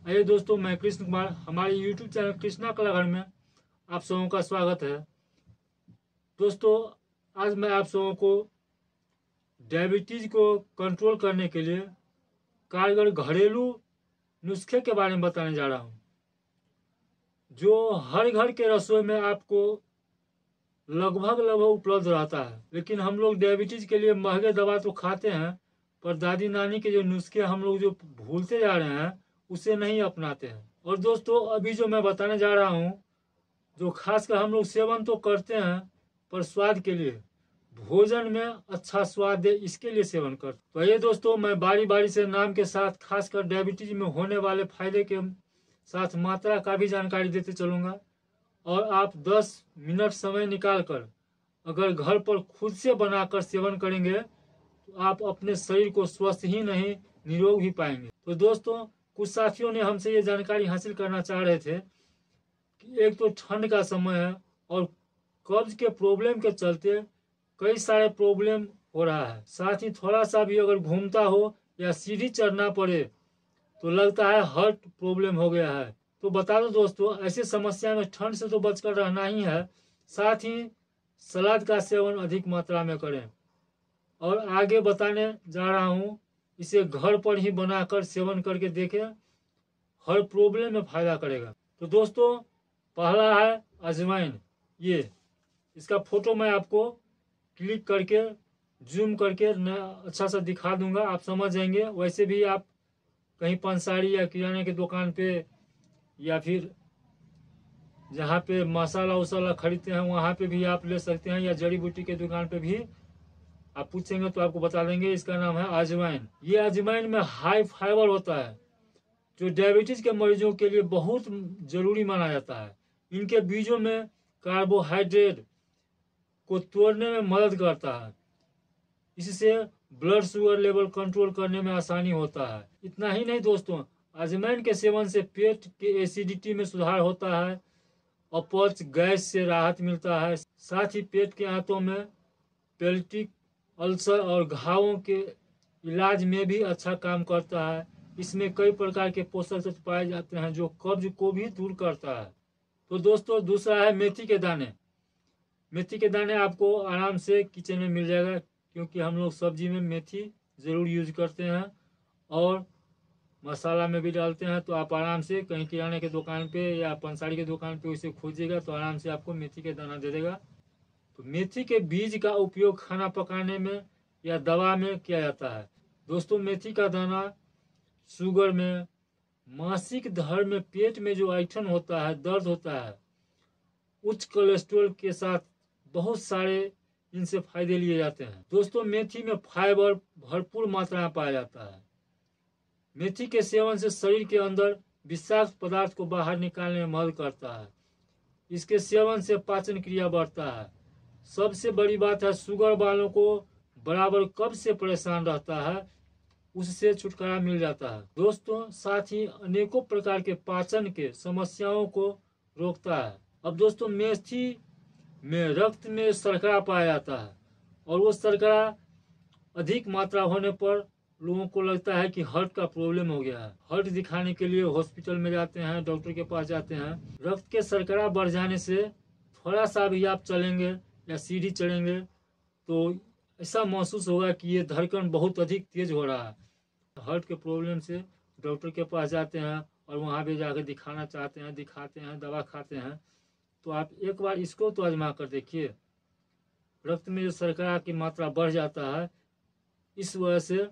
अरे दोस्तों, मैं कृष्ण कुमार, हमारे YouTube चैनल कृष्णा कलाघर में आप सबों का स्वागत है। दोस्तों, आज मैं आप सबों को डायबिटीज को कंट्रोल करने के लिए कारगर घरेलू नुस्खे के बारे में बताने जा रहा हूँ, जो हर घर के रसोई में आपको लगभग उपलब्ध रहता है। लेकिन हम लोग डायबिटीज के लिए महंगे दवा तो खाते हैं, पर दादी नानी के जो नुस्खे हम लोग जो भूलते जा रहे हैं उसे नहीं अपनाते हैं। और दोस्तों, अभी जो मैं बताने जा रहा हूँ, जो खासकर हम लोग सेवन तो करते हैं पर स्वाद के लिए, भोजन में अच्छा स्वाद दे इसके लिए सेवन करते। तो ये दोस्तों, मैं बारी बारी से नाम के साथ खासकर डायबिटीज में होने वाले फायदे के साथ मात्रा का भी जानकारी देते चलूंगा। और आप 10 मिनट समय निकालकर अगर घर पर खुद से बनाकर सेवन करेंगे तो आप अपने शरीर को स्वस्थ ही नहीं, निरोग भी पाएंगे। तो दोस्तों, कुछ साथियों ने हमसे ये जानकारी हासिल करना चाह रहे थे कि एक तो ठंड का समय है और कब्ज के प्रॉब्लम के चलते कई सारे प्रॉब्लम हो रहा है। साथ ही थोड़ा सा भी अगर घूमता हो या सीढ़ी चढ़ना पड़े तो लगता है हार्ट प्रॉब्लम हो गया है। तो बता दो दोस्तों, ऐसी समस्या में ठंड से तो बचकर रहना ही है। साथ ही सलाद का सेवन अधिक मात्रा में करें। और आगे बताने जा रहा हूँ, इसे घर पर ही बनाकर सेवन करके देखें, हर प्रॉब्लम में फायदा करेगा। तो दोस्तों, पहला है अजवाइन। ये इसका फोटो मैं आपको क्लिक करके जूम करके अच्छा सा दिखा दूंगा, आप समझ जाएंगे। वैसे भी आप कहीं पंसारी या किराने की दुकान पे या फिर जहाँ पे मसाला वसाला खरीदते हैं वहाँ पे भी आप ले सकते हैं, या जड़ी बूटी के दुकान पे भी आप पूछेंगे तो आपको बता देंगे। इसका नाम है अजवाइन। ये अजवाइन में हाई फाइबर होता है, जो डायबिटीज के मरीजों के लिए बहुत जरूरी माना जाता है। इनके बीजों में कार्बोहाइड्रेट को तोड़ने में मदद करता है। इससे ब्लड शुगर लेवल कंट्रोल करने में आसानी होता है। इतना ही नहीं दोस्तों, अजवाइन के सेवन से पेट के एसिडिटी में सुधार होता है, अपच गैस से राहत मिलता है। साथ ही पेट के आंतों में पेल्टिक अल्सर और घावों के इलाज में भी अच्छा काम करता है। इसमें कई प्रकार के पोषक तत्व पाए जाते हैं जो कब्ज को भी दूर करता है। तो दोस्तों, दूसरा है मेथी के दाने। मेथी के दाने आपको आराम से किचन में मिल जाएगा, क्योंकि हम लोग सब्जी में मेथी ज़रूर यूज करते हैं और मसाला में भी डालते हैं। तो आप आराम से कहीं किराने के दुकान पे या पंसारी के दुकान पे उसे खोजिएगा तो आराम से आपको मेथी के दाना दे देगा। तो मेथी के बीज का उपयोग खाना पकाने में या दवा में किया जाता है। दोस्तों, मेथी का दाना शुगर में, मासिक धर्म में, पेट में जो ऐंठन होता है, दर्द होता है, उच्च कोलेस्ट्रॉल के साथ बहुत सारे इनसे फायदे लिए जाते हैं। दोस्तों, मेथी में फाइबर भरपूर मात्रा में पाया जाता है। मेथी के सेवन से शरीर के अंदर विषाक्त पदार्थ को बाहर निकालने में मदद करता है। इसके सेवन से पाचन क्रिया बढ़ता है। सबसे बड़ी बात है, शुगर वालों को बराबर कब्ज से परेशान रहता है, उससे छुटकारा मिल जाता है। दोस्तों, साथ ही अनेकों प्रकार के पाचन के समस्याओं को रोकता है। अब दोस्तों, मेथी में रक्त में शर्करा पाया जाता है, और वो शर्करा अधिक मात्रा होने पर लोगों को लगता है कि हार्ट का प्रॉब्लम हो गया है। हार्ट दिखाने के लिए हॉस्पिटल में जाते हैं, डॉक्टर के पास जाते हैं। रक्त के शर्करा बढ़ जाने से थोड़ा सा भी आप चलेंगे या सीढ़ी चढ़ेंगे तो ऐसा महसूस होगा कि ये धड़कन बहुत अधिक तेज हो रहा है। हार्ट के प्रॉब्लम से डॉक्टर के पास जाते हैं और वहाँ भी जाकर दिखाना चाहते हैं, दिखाते हैं, दवा खाते हैं। तो आप एक बार इसको तो आजमा कर देखिए। रक्त में जो शर्करा की मात्रा बढ़ जाता है, इस वजह से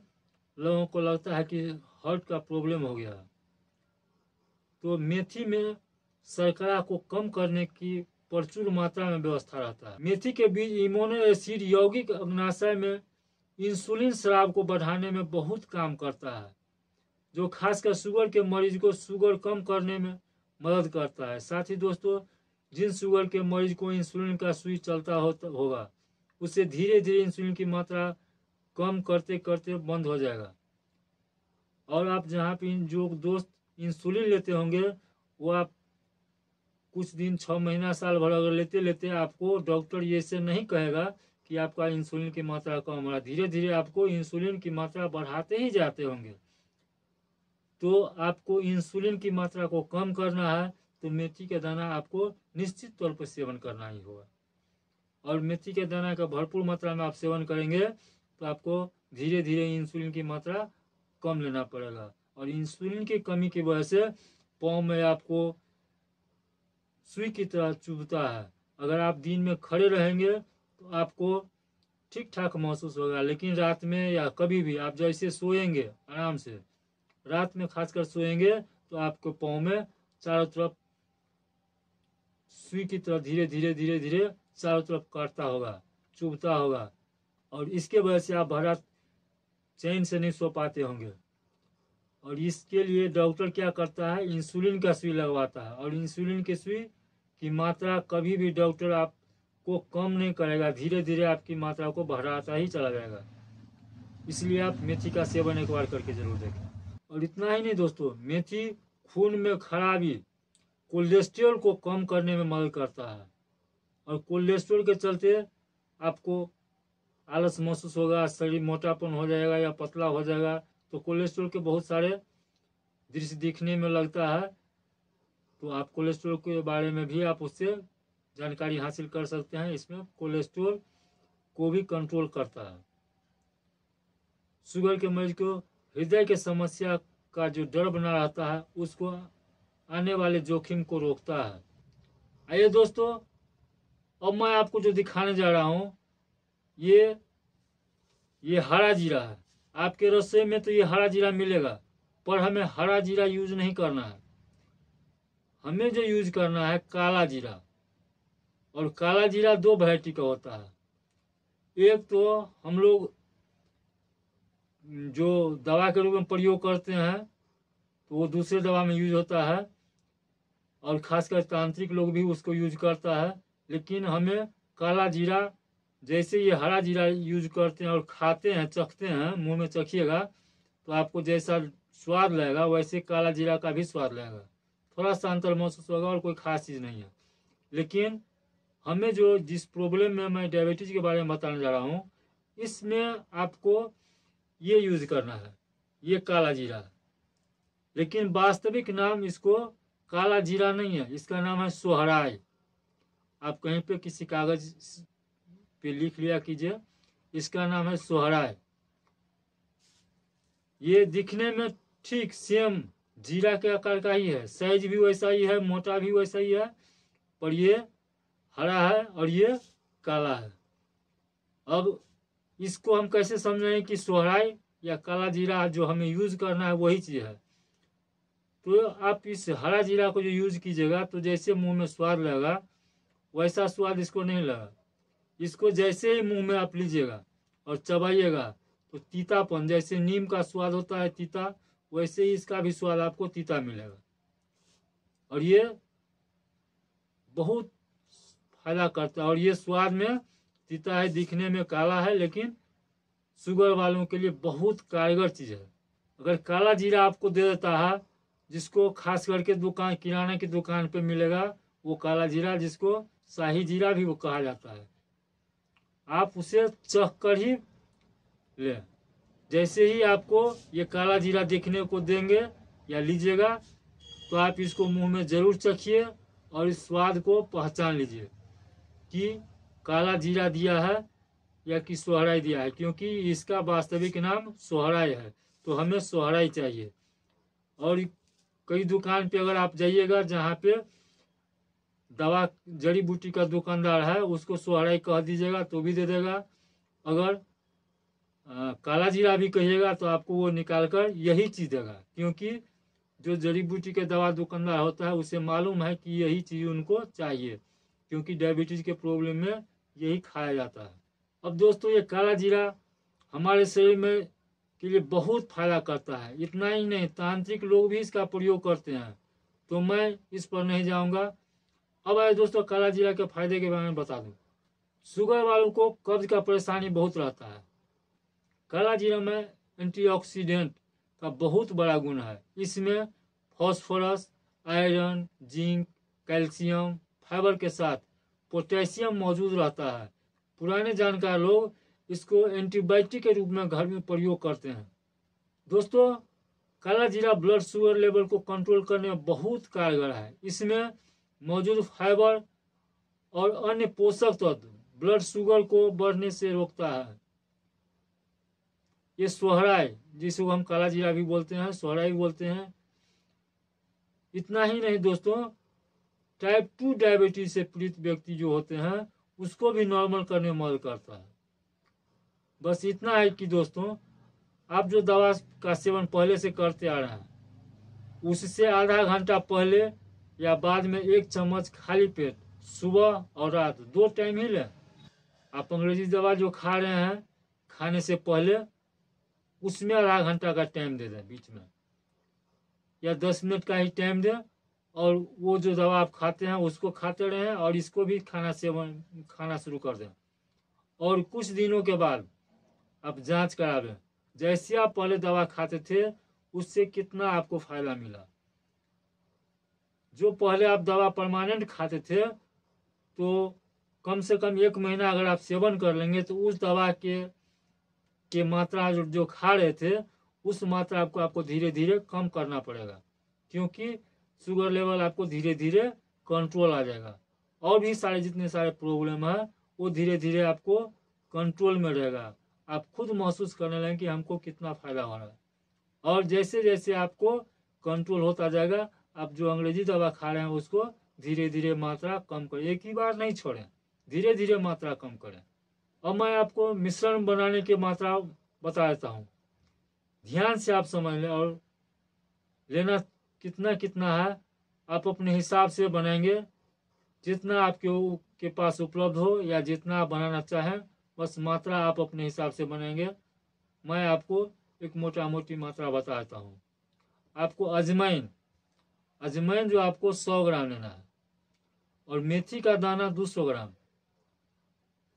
लोगों को लगता है कि हार्ट का प्रॉब्लम हो गया। तो मेथी में शर्करा को कम करने की प्रचुर मात्रा में व्यवस्था रहता है। मेथी के बीज इम्यूनो एसिड यौगिक अग्नाशय में इंसुलिन स्राव को बढ़ाने में बहुत काम करता है, जो खासकर शुगर के मरीज को शुगर कम करने में मदद करता है। साथ ही दोस्तों, जिन शुगर के मरीज को इंसुलिन का सुई चलता होगा, उससे धीरे धीरे इंसुलिन की मात्रा कम करते करते बंद हो जाएगा। और आप जहाँ पे जो दोस्त इंसुलिन लेते होंगे, वो आप कुछ दिन, 6 महीना, साल भर अगर लेते लेते आपको डॉक्टर ये से नहीं कहेगा कि आपका इंसुलिन की मात्रा कम हो रहा है। धीरे धीरे आपको इंसुलिन की मात्रा बढ़ाते ही जाते होंगे। तो आपको इंसुलिन की मात्रा को कम करना है तो मेथी का दाना आपको निश्चित तौर पर सेवन करना ही होगा। और मेथी के दाना का भरपूर मात्रा में आप सेवन करेंगे तो आपको धीरे धीरे इंसुलिन की मात्रा कम लेना पड़ेगा। और इंसुलिन की कमी की वजह से पाँव में आपको सुई की तरह चुभता है। अगर आप दिन में खड़े रहेंगे तो आपको ठीक ठाक महसूस होगा, लेकिन रात में या कभी भी आप जैसे सोएंगे आराम से, रात में खासकर सोएंगे तो आपको पाँव में चारों तरफ सुई की तरह धीरे धीरे धीरे धीरे चारों तरफ काटता होगा, चुभता होगा, और इसके वजह से आप भर चैन से नहीं सो पाते होंगे। और इसके लिए डॉक्टर क्या करता है, इंसुलिन का सुई लगवाता है। और इंसुलिन की सुई की मात्रा कभी भी डॉक्टर आपको कम नहीं करेगा, धीरे धीरे आपकी मात्रा को बढ़ाता ही चला जाएगा। इसलिए आप मेथी का सेवन एक बार करके जरूर देखें। और इतना ही नहीं दोस्तों, मेथी खून में खराबी, कोलेस्ट्रॉल को कम करने में मदद करता है। और कोलेस्ट्रॉल के चलते आपको आलस महसूस होगा, शरीर मोटापन हो जाएगा या पतला हो जाएगा। तो कोलेस्ट्रॉल के बहुत सारे दृश्य दिखने में लगता है, तो आप कोलेस्ट्रॉल के बारे में भी आप उससे जानकारी हासिल कर सकते हैं। इसमें कोलेस्ट्रॉल को भी कंट्रोल करता है। शुगर के मरीज को हृदय के समस्या का जो डर बना रहता है उसको आने वाले जोखिम को रोकता है। आइए दोस्तों, अब मैं आपको जो दिखाने जा रहा हूँ ये हरा जीरा है। आपके रसोई में तो ये हरा जीरा मिलेगा, पर हमें हरा जीरा यूज नहीं करना है। हमें जो यूज करना है काला जीरा। और काला जीरा दो वैरायटी का होता है। एक तो हम लोग जो दवा के रूप में प्रयोग करते हैं तो वो दूसरे दवा में यूज होता है, और खासकर तांत्रिक लोग भी उसको यूज करता है। लेकिन हमें काला जीरा, जैसे ये हरा जीरा यूज करते हैं और खाते हैं, चखते हैं, मुंह में चखिएगा तो आपको जैसा स्वाद लगेगा वैसे काला जीरा का भी स्वाद लगेगा। थोड़ा सा अंतर महसूस होगा और कोई खास चीज़ नहीं है। लेकिन हमें जो जिस प्रॉब्लम में मैं डायबिटीज के बारे में बताने जा रहा हूँ, इसमें आपको ये यूज करना है, ये काला जीरा। लेकिन वास्तविक नाम इसको काला जीरा नहीं है, इसका नाम है सोहराय। आप कहीं पे किसी कागज पे लिख लिया कीजिए, इसका नाम है सोहराय। ये दिखने में ठीक सेम जीरा के आकार का ही है, साइज भी वैसा ही है, मोटा भी वैसा ही है, पर ये हरा है और ये काला है। अब इसको हम कैसे समझें कि सोहराय या काला जीरा जो हमें यूज करना है वही चीज है। तो आप इस हरा जीरा को जो यूज कीजिएगा तो जैसे मुंह में स्वाद लगेगा वैसा स्वाद इसको नहीं लगा। इसको जैसे ही मुंह में आप लीजिएगा और चबाइएगा तो तीतापन, जैसे नीम का स्वाद होता है तीता, वैसे ही इसका भी स्वाद आपको तीता मिलेगा। और ये बहुत फायदा करता है। और ये स्वाद में तीता है, दिखने में काला है, लेकिन शुगर वालों के लिए बहुत कारगर चीज़ है। अगर काला जीरा आपको दे देता है, जिसको खास करके दुकान, किराने की दुकान पे मिलेगा वो काला जीरा, जिसको शाही जीरा भी वो कहा जाता है, आप उसे चख कर ही ले। जैसे ही आपको ये काला जीरा देखने को देंगे या लीजिएगा तो आप इसको मुंह में जरूर चखिए और इस स्वाद को पहचान लीजिए कि काला जीरा दिया है या कि सोहराई दिया है, क्योंकि इसका वास्तविक नाम सोहराई है। तो हमें सोहराई चाहिए। और कई दुकान पे अगर आप जाइएगा जहाँ पे दवा जड़ी बूटी का दुकानदार है, उसको सोहराई कह दीजिएगा तो भी दे देगा। अगर काला जीरा भी कहिएगा तो आपको वो निकाल कर यही चीज़ देगा, क्योंकि जो जड़ी बूटी के दवा दुकानदार होता है उसे मालूम है कि यही चीज़ उनको चाहिए, क्योंकि डायबिटीज के प्रॉब्लम में यही खाया जाता है। अब दोस्तों, ये काला जीरा हमारे शरीर में के लिए बहुत फायदा करता है। इतना ही नहीं, तांत्रिक लोग भी इसका प्रयोग करते हैं, तो मैं इस पर नहीं जाऊंगा। अब आए दोस्तों, काला जीरा के फायदे के बारे में बता दूं। शुगर वालों को कब्ज का परेशानी बहुत रहता है। काला जीरा में एंटीऑक्सीडेंट का बहुत बड़ा गुण है। इसमें phosphorus, iron, zinc, calcium, fibre के साथ पोटेशियम मौजूद रहता है। पुराने जानकार लोग इसको एंटीबायोटिक के रूप में घर में प्रयोग करते हैं। दोस्तों, काला जीरा ब्लड शुगर लेवल को कंट्रोल करने में बहुत कारगर है। इसमें मौजूद फाइबर और अन्य पोषक तत्व ब्लड शुगर को बढ़ने से रोकता है। ये सोहराय, जिसको हम काला जीरा भी बोलते हैं, सोहराय भी बोलते हैं। इतना ही नहीं दोस्तों, टाइप 2 डायबिटीज से पीड़ित व्यक्ति जो होते हैं उसको भी नॉर्मल करने में मदद करता है। बस इतना है कि दोस्तों, आप जो दवा का सेवन पहले से करते आ रहे हैं उससे आधा घंटा पहले या बाद में 1 चम्मच खाली पेट सुबह और रात 2 टाइम ही लें। आप अंग्रेजी दवा जो खा रहे हैं खाने से पहले उसमें आधा घंटा का टाइम दे दें बीच में, या 10 मिनट का ही टाइम दें, और वो जो दवा आप खाते हैं उसको खाते रहें और इसको भी खाना शुरू कर दें। और कुछ दिनों के बाद आप जांच करावें, जैसे आप पहले दवा खाते थे उससे कितना आपको फायदा मिला। जो पहले आप दवा परमानेंट खाते थे तो कम से कम 1 महीना अगर आप सेवन कर लेंगे तो उस दवा के मात्रा जो खा रहे थे उस मात्रा आपको धीरे धीरे कम करना पड़ेगा, क्योंकि शुगर लेवल आपको धीरे धीरे कंट्रोल आ जाएगा। और भी सारे जितने सारे प्रॉब्लम है वो धीरे धीरे आपको कंट्रोल में रहेगा। आप खुद महसूस करने लगेंगे कि हमको कितना फायदा हो रहा है। और जैसे जैसे आपको कंट्रोल होता जाएगा, आप जो अंग्रेजी दवा खा रहे हैं उसको धीरे धीरे मात्रा कम करें, एक ही बार नहीं छोड़ें, धीरे धीरे मात्रा कम करें। अब मैं आपको मिश्रण बनाने की मात्रा बता देता हूँ, ध्यान से आप समझ लें। और लेना कितना कितना है आप अपने हिसाब से बनाएंगे, जितना आपके पास उपलब्ध हो या जितना आप बनाना चाहें, बस मात्रा आप अपने हिसाब से बनाएंगे। मैं आपको एक मोटा मोटी मात्रा बता देता हूँ। आपको अजवाइन जो आपको 100 ग्राम लेना है, और मेथी का दाना 200 ग्राम।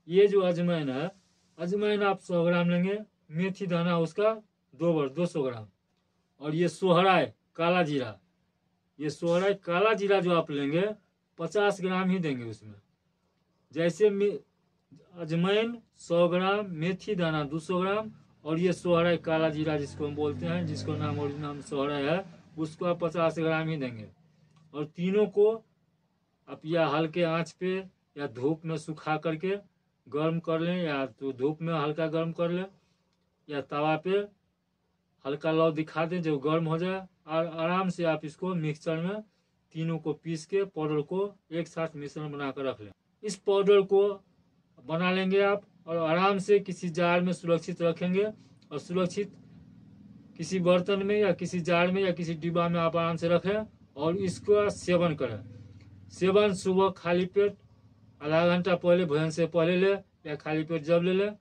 ये जो अजवाइन है, अजवाइन आप 100 ग्राम लेंगे, मेथी दाना उसका 200 ग्राम। और ये सोहराय काला जीरा, ये सोहराय काला जीरा जो आप लेंगे 50 ग्राम ही देंगे उसमें। जैसे अजवाइन 100 ग्राम, मेथी दाना 200 ग्राम, और ये सोहराय काला जीरा जिसको हम बोलते हैं, जिसको नाम ओरिजिनल सोहराय है, उसको आप 50 ग्राम ही देंगे। और तीनों को आप या हल्के आंच पे या धूप में सुखा करके गर्म कर लें, या तो धूप में हल्का गर्म कर लें, या तवा पे हल्का लौ दिखा दें जो गर्म हो जाए, और आराम से आप इसको मिक्सचर में तीनों को पीस के पाउडर को एक साथ मिश्रण बना कर रख लें। इस पाउडर को बना लेंगे आप, और आराम से किसी जार में सुरक्षित रखेंगे, और सुरक्षित किसी बर्तन में या किसी जार में या किसी डिब्बा में आप आराम से रखें, और इसका सेवन करें। सेवन सुबह खाली पेट आधा घंटा पहले, भोजन से पहले ले, या खाली पेट जब ले लें,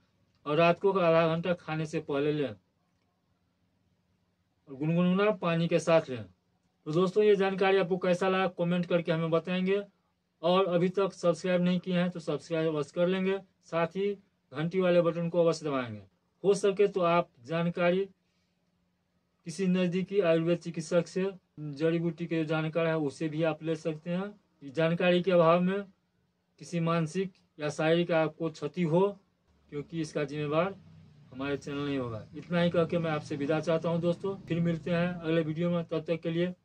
और रात को आधा घंटा खाने से पहले लें, और गुनगुना पानी के साथ लें। तो दोस्तों, ये जानकारी आपको कैसा लगा कमेंट करके हमें बताएंगे। और अभी तक सब्सक्राइब नहीं किए हैं तो सब्सक्राइब अवश्य कर लेंगे, साथ ही घंटी वाले बटन को अवश्य दबाएंगे। हो सके तो आप जानकारी किसी नज़दीकी आयुर्वेद चिकित्सक से, जड़ी बूटी के जो जानकार है उससे भी आप ले सकते हैं। जानकारी के अभाव में किसी मानसिक या शारीरिक आपको क्षति हो, क्योंकि इसका जिम्मेवार हमारे चैनल नहीं होगा। इतना ही कह के मैं आपसे विदा चाहता हूं दोस्तों, फिर मिलते हैं अगले वीडियो में। तब तक के लिए